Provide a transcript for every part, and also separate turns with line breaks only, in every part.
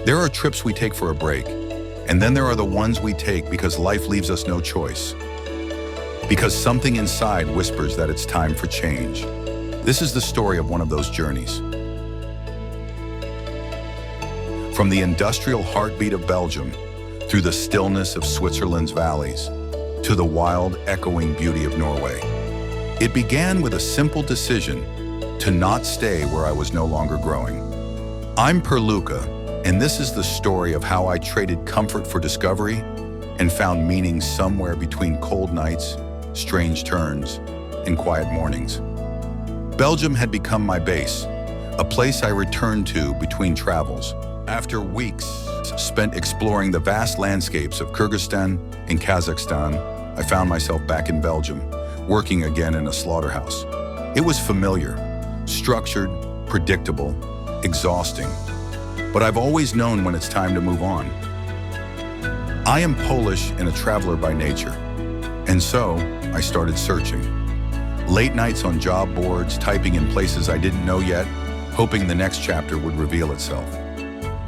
There are trips we take for a break, and then there are the ones we take because life leaves us no choice. Because something inside whispers that it's time for change. This is the story of one of those journeys. From the industrial heartbeat of Belgium, through the stillness of Switzerland's valleys, to the wild, echoing beauty of Norway. It began with a simple decision to not stay where I was no longer growing. I'm Perluca, and this is the story of how I traded comfort for discovery and found meaning somewhere between cold nights, strange turns, and quiet mornings. Belgium had become my base, a place I returned to between travels. After weeks spent exploring the vast landscapes of Kyrgyzstan and Kazakhstan, I found myself back in Belgium, working again in a slaughterhouse. It was familiar, structured, predictable, exhausting. But I've always known when it's time to move on. I am Polish and a traveler by nature, and so I started searching. Late nights on job boards, typing in places I didn't know yet, hoping the next chapter would reveal itself.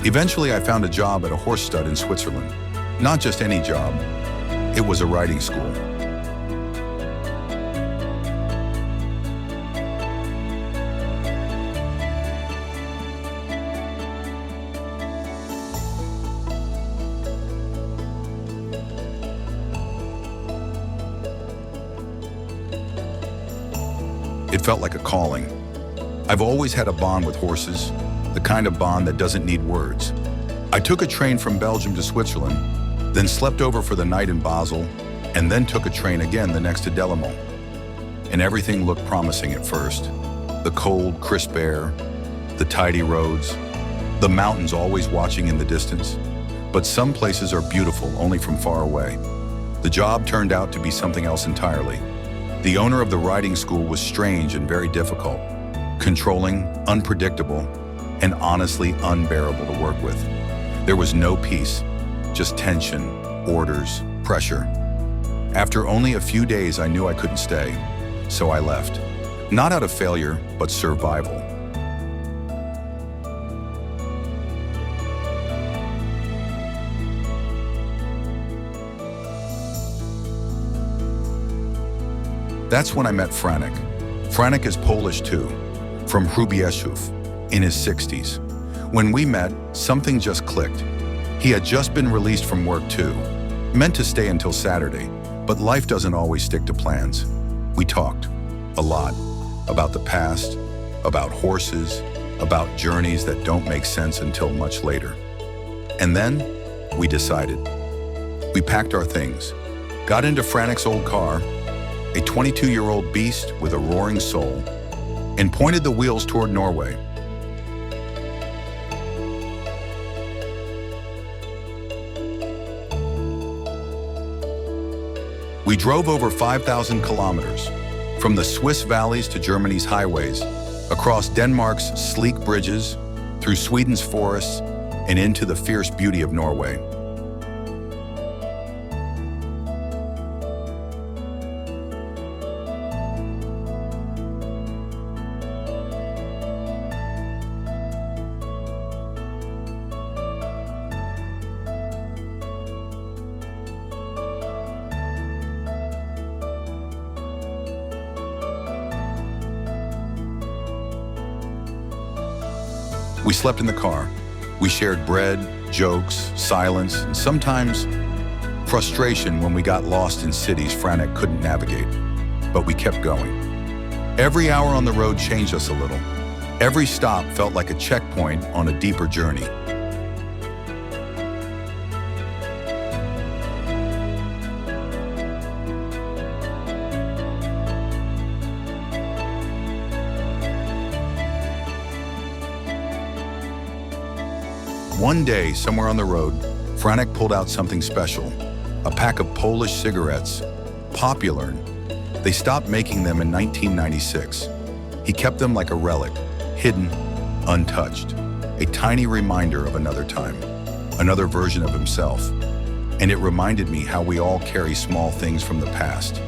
Eventually, I found a job at a horse stud in Switzerland. Not just any job, it was a riding school. It felt like a calling. I've always had a bond with horses, the kind of bond that doesn't need words. I took a train from Belgium to Switzerland, then slept over for the night in Basel, and then took a train again the next to Delémont. And everything looked promising at first. The cold, crisp air, the tidy roads, the mountains always watching in the distance. But some places are beautiful only from far away. The job turned out to be something else entirely. The owner of the riding school was strange and very difficult, controlling, unpredictable, and honestly unbearable to work with. There was no peace, just tension, orders, pressure. After only a few days, I knew I couldn't stay, so I left. Not out of failure, but survival. That's when I met Franic. Franic is Polish too, from Hrubieszów, in his 60s. When we met, something just clicked. He had just been released from work too, meant to stay until Saturday, but life doesn't always stick to plans. We talked, a lot, about the past, about horses, about journeys that don't make sense until much later. And then, we decided. We packed our things, got into Franic's old car, a 22-year-old beast with a roaring soul, and pointed the wheels toward Norway. We drove over 5,000 kilometers, from the Swiss valleys to Germany's highways, across Denmark's sleek bridges, through Sweden's forests, and into the fierce beauty of Norway. We slept in the car. We shared bread, jokes, silence, and sometimes frustration when we got lost in cities Franic couldn't navigate. But we kept going. Every hour on the road changed us a little. Every stop felt like a checkpoint on a deeper journey. One day, somewhere on the road, Franic pulled out something special, a pack of Polish cigarettes, popular. They stopped making them in 1996. He kept them like a relic, hidden, untouched, a tiny reminder of another time, another version of himself. And it reminded me how we all carry small things from the past,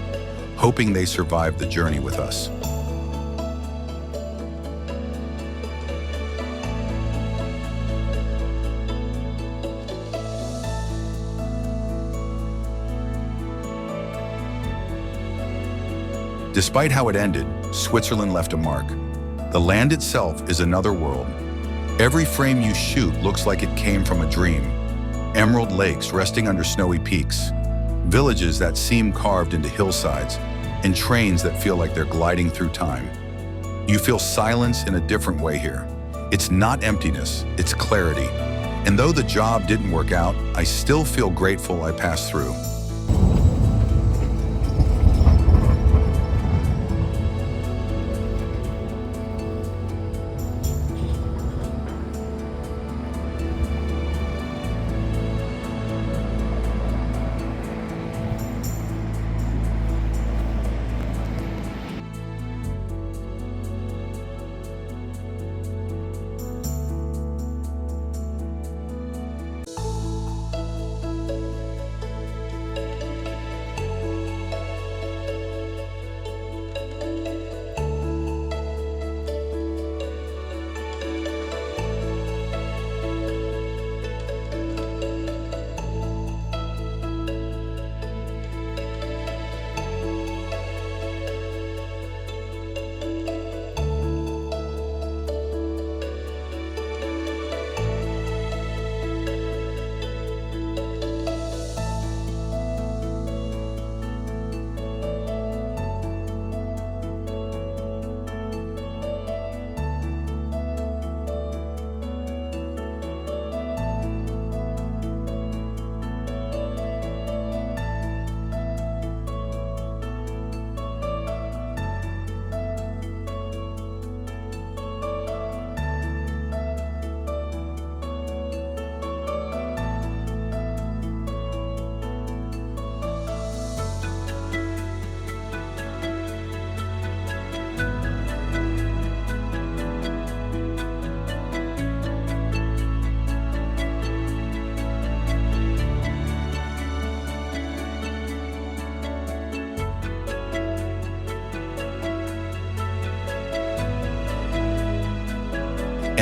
hoping they survive the journey with us. Despite how it ended, Switzerland left a mark. The land itself is another world. Every frame you shoot looks like it came from a dream. Emerald lakes resting under snowy peaks, villages that seem carved into hillsides, and trains that feel like they're gliding through time. You feel silence in a different way here. It's not emptiness, it's clarity. And though the job didn't work out, I still feel grateful I passed through.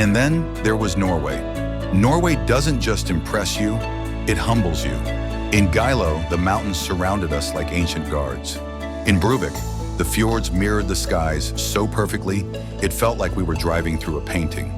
And then there was Norway. Norway doesn't just impress you, it humbles you. In Geilo, the mountains surrounded us like ancient guards. In Bruvik, the fjords mirrored the skies so perfectly, it felt like we were driving through a painting.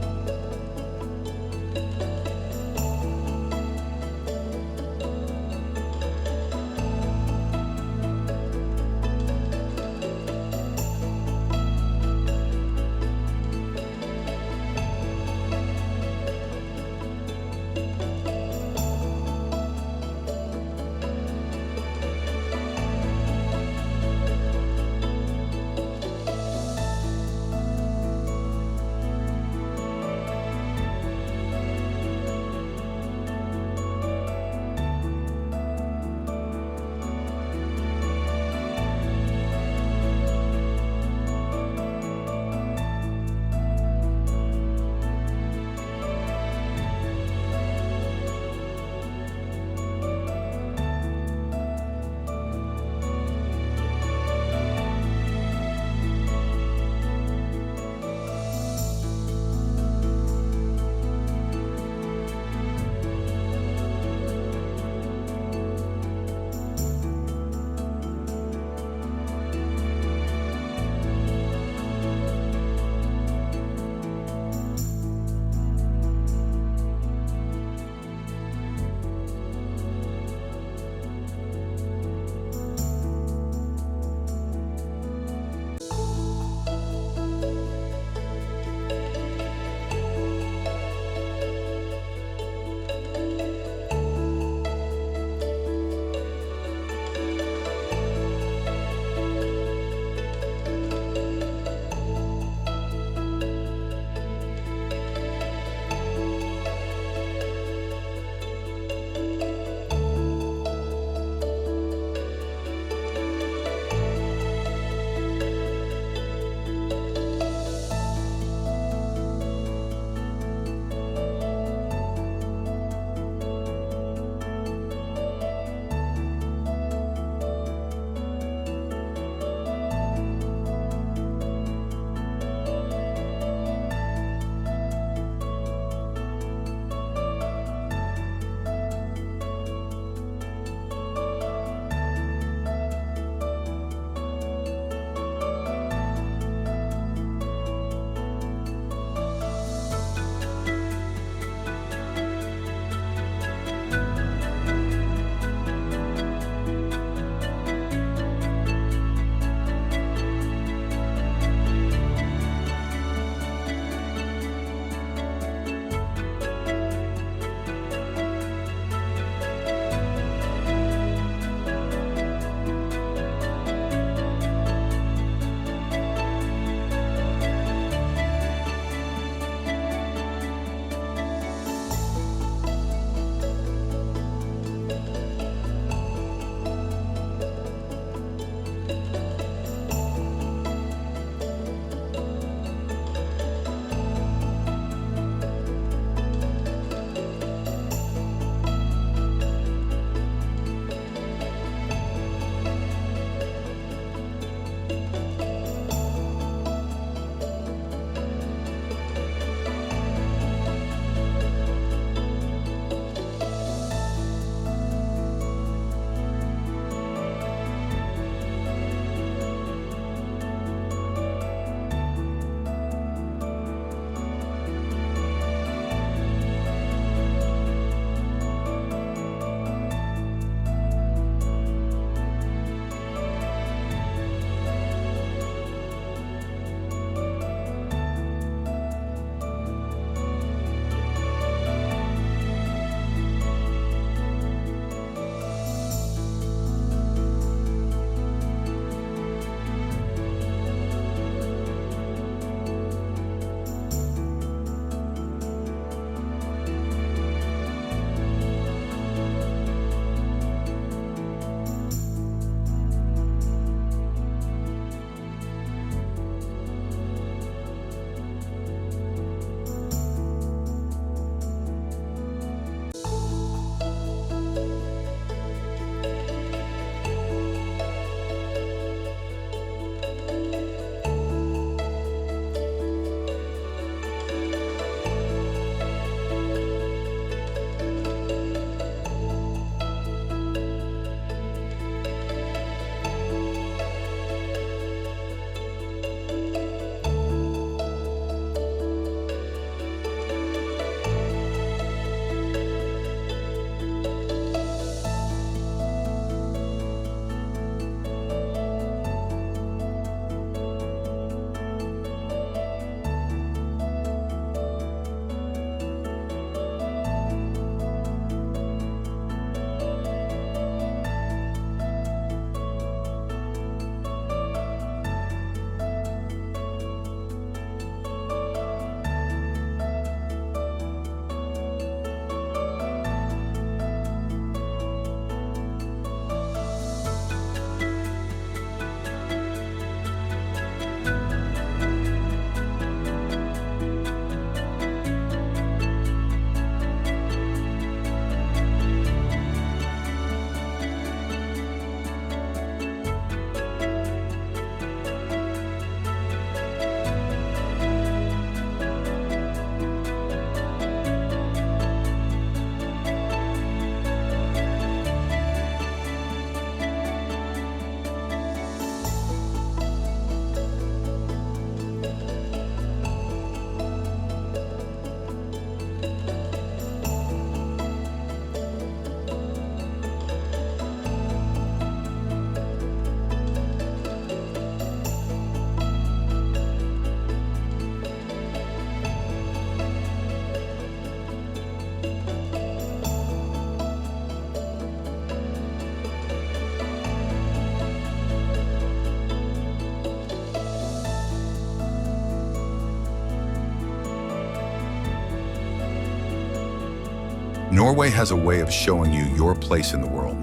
Norway has a way of showing you your place in the world.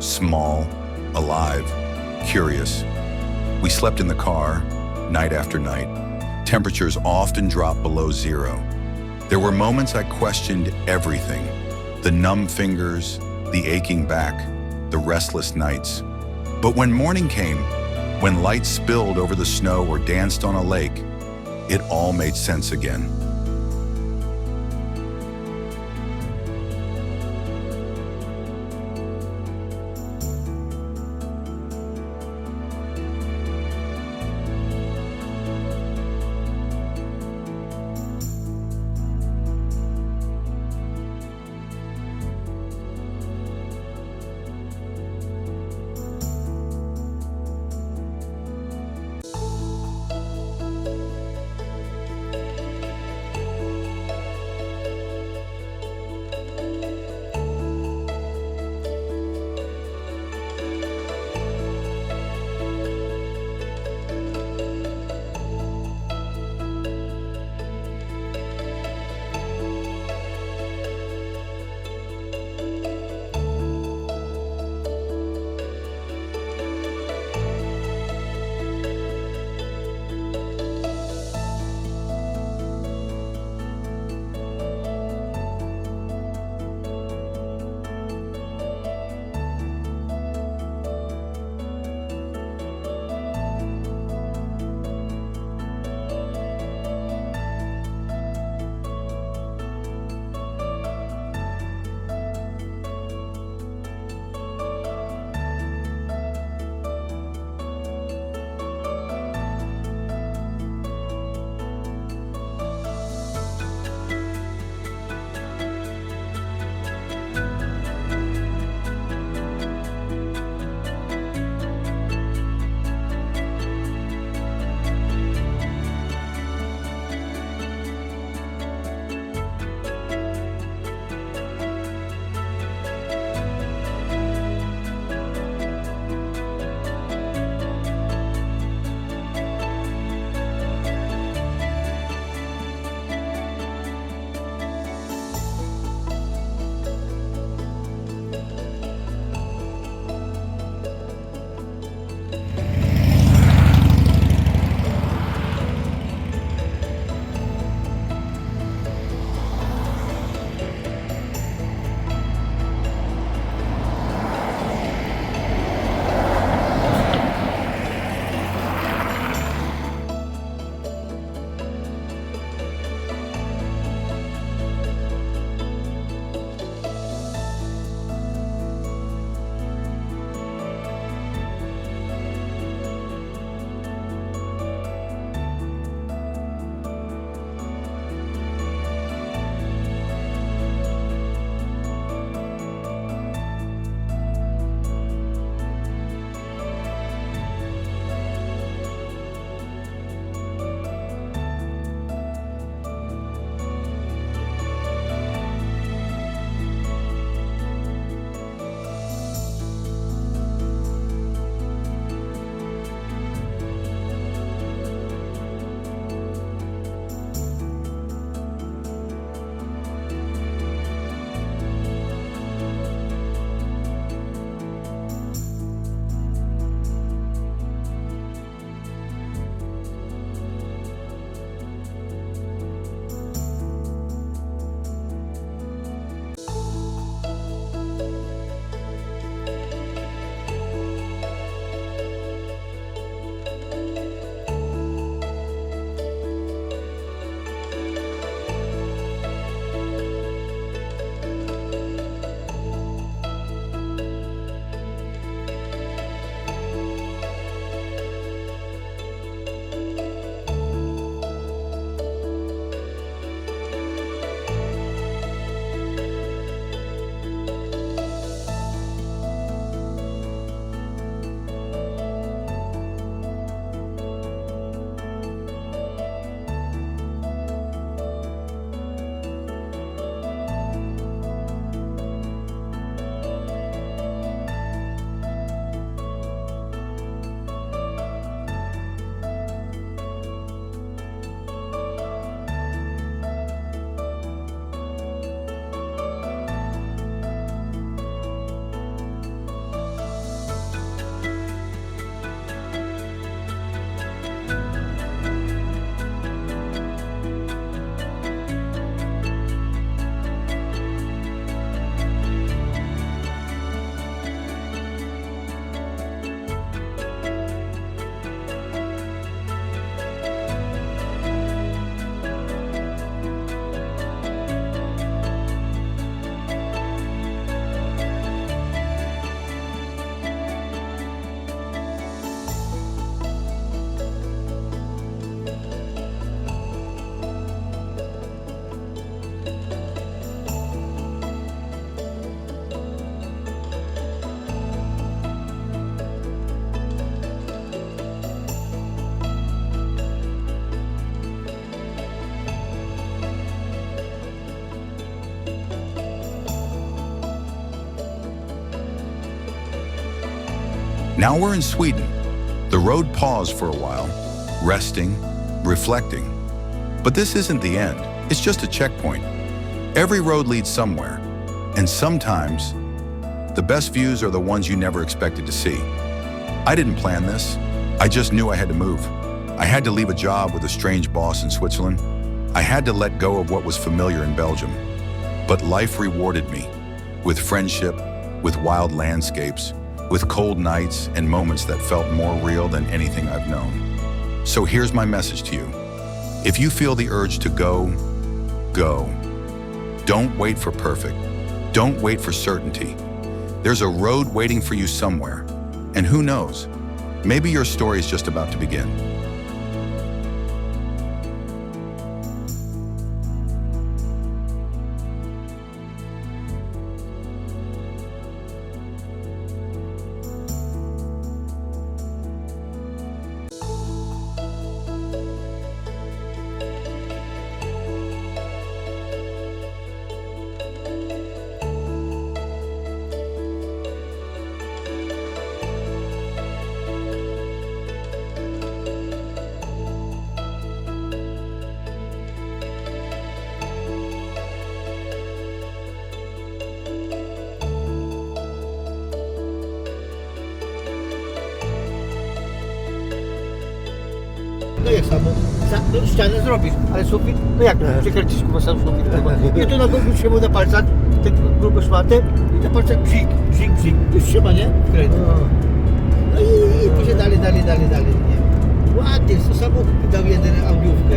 Small, alive, curious. We slept in the car, night after night. Temperatures often dropped below zero. There were moments I questioned everything. The numb fingers, the aching back, the restless nights. But when morning came, when light spilled over the snow or danced on a lake, it all made sense again. Now we're in Sweden. The road paused for a while, resting, reflecting. But this isn't the end. It's just a checkpoint. Every road leads somewhere, and sometimes the best views are the ones you never expected to see. I didn't plan this. I just knew I had to move. I had to leave a job with a strange boss in Switzerland. I had to let go of what was familiar in Belgium. But life rewarded me with friendship, with wild landscapes, with cold nights and moments that felt more real than anything I've known. So here's my message to you. If you feel the urge to go, go. Don't wait for perfect. Don't wait for certainty. There's a road waiting for you somewhere. And who knows, maybe your story is just about to begin.
No jak samo, no, ścianę zrobisz, ale sufit, no jak przekręcisz kurwa sam sufit, kurwa. I tu na górze się mu na palcach, te grube szmaty i na palcach bzik, bzik, bzik, już trzyma, nie? Kręć. No i później dalej, nie? Ładnie, to samochód dał jeden audiówkę,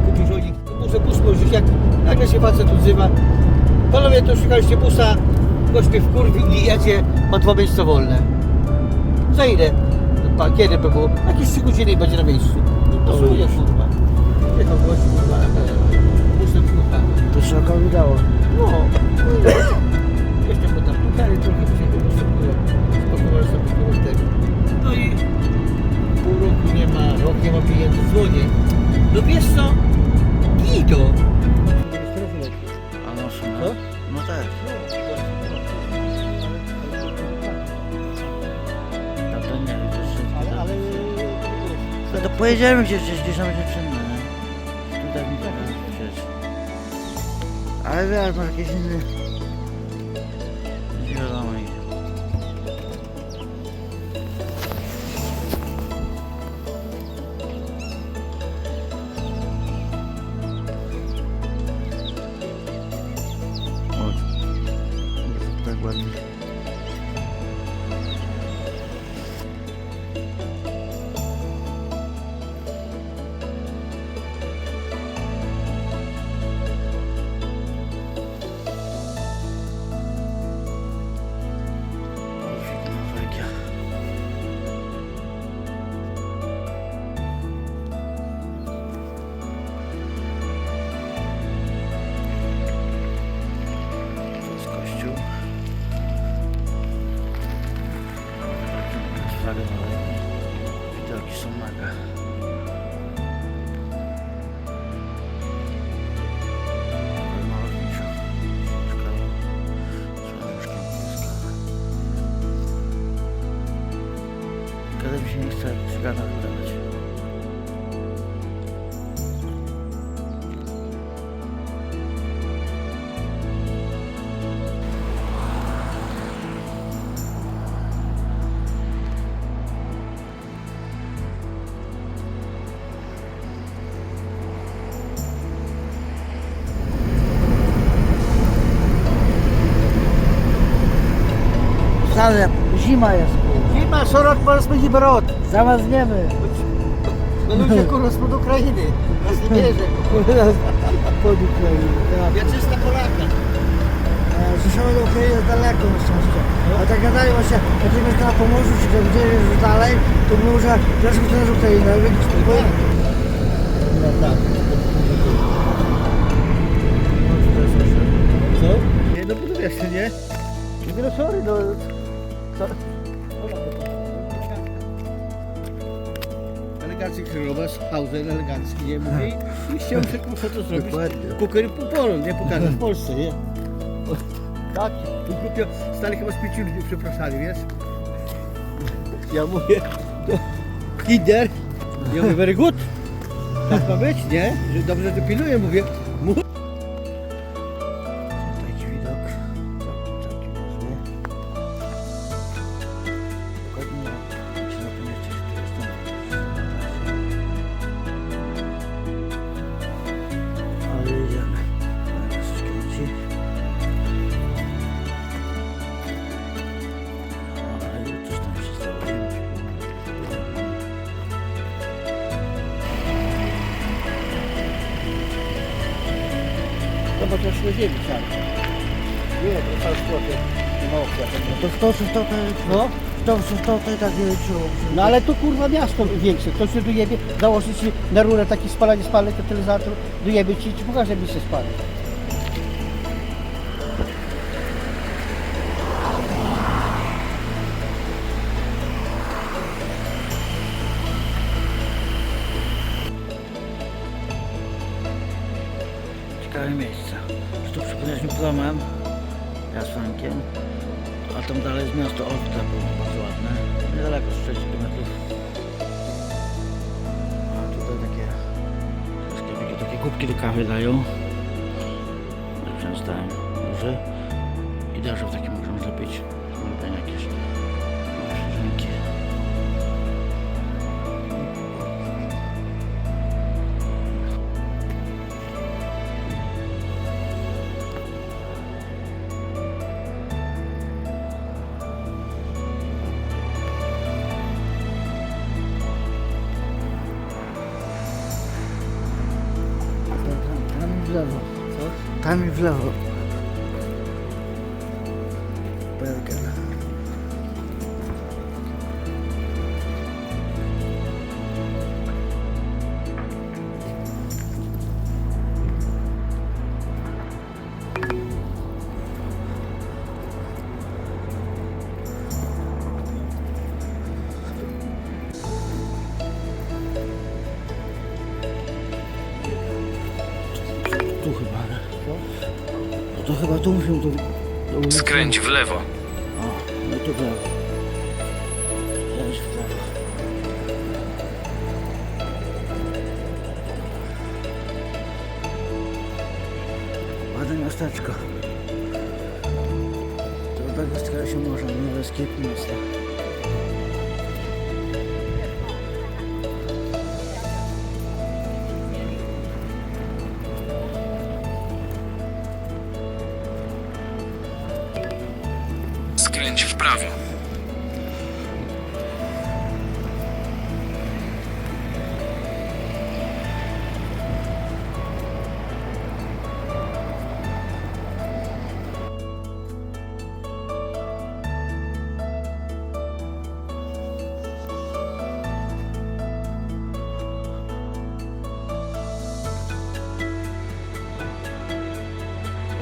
kupił żonik, muszę bus możesz, jak nagle się facet odzywa, panowie to szukaliście busa, gość mnie wkurwił i jedzie, ma 2 miejsca wolne. Za ile? Kiedy by było? Jakieś 3 godziny i będzie na miejscu. No to słuchaj, kurwa. Jechał gość, kurwa, busem, kurwa.
To się oko udało.
No, jeszcze mu tam pukali trochę, przyjechał busem, kurwa. Spakowali sobie kurwa tego. No i pół roku nie ma, rok nie ma pieniędzy, dzwonię. No wiesz co? Gido.
A maszyna?
Co?
No też. No to nie wiem, to jest...
Ale...
No to pojedziemy gdzieś tam dziewczyny, nie? Tutaj mi to przecież. Ale wiesz, masz jakieś inne... Nie wiadomo i... O, tak ładnie. Widoki są mega. Malowniczo. Ciekawe. Słoneczkiem pieska. Kiedy mi się nie chce cygana wydawać. Ale zima jest, kurwa.
Zima, co rok po raz będzie brod.
Zamazniemy.
No ludzie kurwa spod Ukrainy. Nas nie bierze.
Pod Ukrainą.
Wieczysta Polaka.
Rzeszowa do Ukrainy jest daleko na szczęście. A tak gadali właśnie, jak ktoś mieszka na Pomorzu, czy gdzieś już dalej, to mówią, że dlaczego to jest Ukraina, ale widzisz, to jest...
No tak. Co? Nie, no bo to wiesz, nie? Mówię, no sorry, no... Elegancki królowa, Hausen elegancki, nie mówi. I chciałem sobie kurwa to zrobić. Kukery półpolą, nie pokażę w Polsce, nie? O, tak, tu głupio, stali chyba z 5 ludzi przepraszali, wiesz? Ja mówię, to Kinder. Ja mówię, very good. Tak ma być, nie? Że dobrze to pilnuję, mówię. Taki widok. Taki niezły. Dokładnie się napomnieć, że tu jestem. Ale jedziemy. Teraz skręci. Ale coś tam się stało. Zobacz, ja się ziemi sam. Nie, to cały szkłotek. Nie ma opcja.
To w to, czy w to,
No,
to i tak nie liczyło.
no ale to kurwa miasto większe. Ktoś się dojebie, założy ci na rurę taki spalanie, katylizator, dojebie ci pokaże mi się spali.
Ciekawe miejsce. Tu przypłynęliśmy promem, ja z Frankiem, a tam dalej jest miasto Olta, było bardzo ładne, niedaleko, z 6 km. A tutaj takie sklepiki, takie kubki do kawy dają. Często duże i darzą takie mogą zrobić ulubione jakieś drinki. Tam w lewo. Co? Tam i w lewo. Bergen. Tu chyba, nie? No to chyba tu musimy do ulicy.
Skręć w lewo.
O, no to w lewo. Skręć w lewo. Ładne miasteczko. To tak wystarczy się można, nowe sklepy miasta.
Skręć w prawo.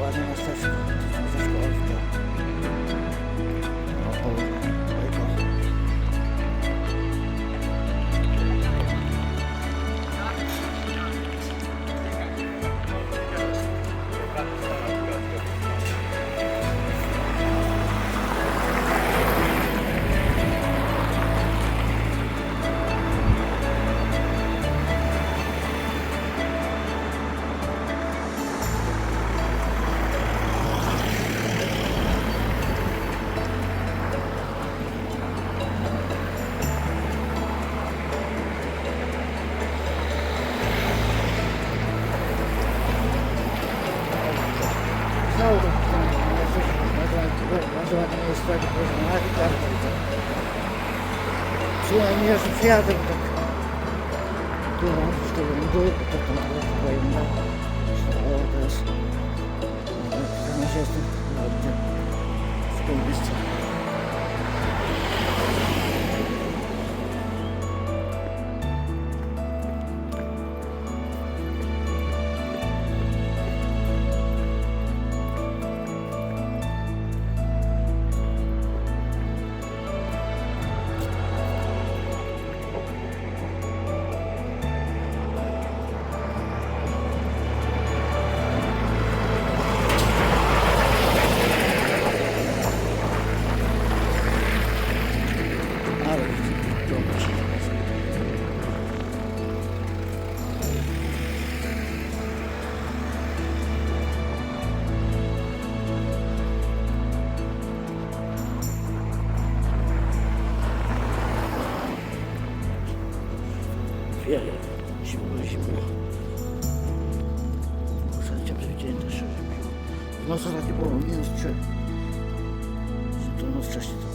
Ładne miasteczko. Miasteczko Olta. Znowu to bardzo ładnie jest tak, przynajmniej ja się przyjadę, bo tak tu mam z tego mdły, bo to tam chyba inna. O, to jest teraz jestem w tym miejscu. Zimno, zimno. Ostatnio przewidziałem też, że w nocy tak nie było, -3. To noc wcześniej to